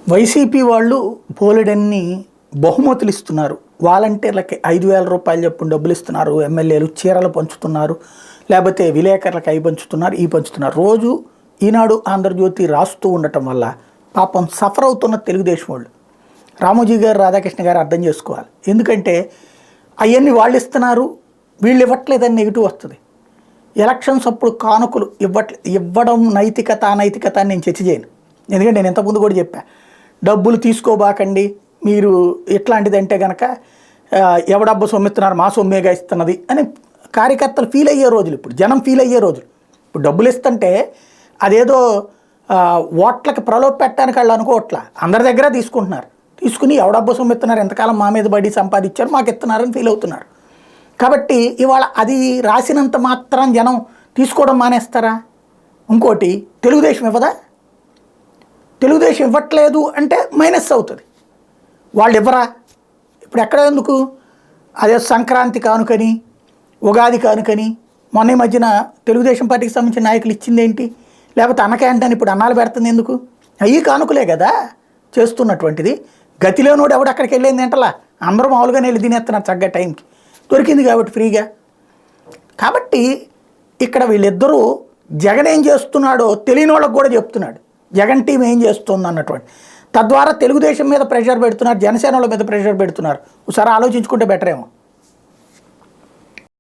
YCP వాళ్ళు బోలెడన్ని బహుమతులు ఇస్తున్నారు. వాలంటీర్లకి 5,000 రూపాయలు చొప్పున డబ్బులు ఇస్తున్నారు. ఎమ్మెల్యేలు చీరలు పంచుతున్నారు, లేకపోతే విలేకరులకు అవి పంచుతున్నారు, ఈ పంచుతున్నారు. రోజు ఈనాడు ఆంధ్రజ్యోతి రాస్తూ ఉండటం వల్ల పాపం సఫర్ అవుతున్న తెలుగుదేశం వాళ్ళు, రామోజీ గారు, రాధాకృష్ణ గారు అర్థం చేసుకోవాలి. ఎందుకంటే అవన్నీ వాళ్ళు ఇస్తున్నారు, వీళ్ళు ఇవ్వట్లేదని నెగిటివ్ వస్తుంది. ఎలక్షన్స్ అప్పుడు కానుకలు ఇవ్వడం నైతికత అనైతికత అని నేను చర్చ చేయను. ఎందుకంటే నేను ఇంతకుముందు కూడా చెప్పా, డబ్బులు తీసుకోబాకండి మీరు, ఎట్లాంటిదంటే కనుక ఎవడబ్బ సొమ్మిస్తున్నారు, మా సొమ్మేగా ఇస్తున్నది అని కార్యకర్తలు ఫీల్ అయ్యే రోజులు, ఇప్పుడు జనం ఫీల్ అయ్యే రోజులు. ఇప్పుడు డబ్బులు ఇస్తుంటే అదేదో ఓట్లకి ప్రలోభ పెట్టడానికి వాళ్ళు అనుకోవట్లా, అందరి దగ్గర తీసుకుంటున్నారు. తీసుకుని ఎవడబ్బ సొమ్మిస్తున్నారు, ఎంతకాలం మా మీద బడి సంపాదించారు, మాకు ఇస్తున్నారని ఫీల్ అవుతున్నారు. కాబట్టి ఇవాళ అది రాసినంత మాత్రం జనం తీసుకోవడం మానేస్తారా? ఇంకోటి, తెలుగుదేశం ఇవ్వదా? తెలుగుదేశం ఇవ్వట్లేదు అంటే మైనస్ అవుతుంది. వాళ్ళు ఇవ్వరా? ఇప్పుడు ఎక్కడ ఎందుకు? అదే సంక్రాంతి కానుకని, ఉగాది కానుకని మొన్న మధ్యన తెలుగుదేశం పార్టీకి సంబంధించిన నాయకులు ఇచ్చింది ఏంటి? లేకపోతే అన్నకేంటని ఇప్పుడు అన్నాలు పెడుతుంది ఎందుకు? అవి కానుకలే కదా చేస్తున్నటువంటిది. గతిలోనోడు ఎవడు అక్కడికి వెళ్ళింది ఏంటలా, అందరూ మామూలుగానే వెళ్ళి తినేస్తున్నారు చక్కగా టైంకి, దొరికింది కాబట్టి ఫ్రీగా. కాబట్టి ఇక్కడ వీళ్ళిద్దరూ జగన్ ఏం చేస్తున్నాడో తెలియని వాళ్ళకు కూడా చెప్తున్నాడు, జగన్ టీం ఏం చేస్తుంది అన్నటువంటి. తద్వారా తెలుగుదేశం మీద ప్రెషర్ పెడుతున్నారు, జనసేన వాళ్ళ మీద ప్రెషర్ పెడుతున్నారు. ఒకసారి ఆలోచించుకుంటే బెటర్ ఏమో.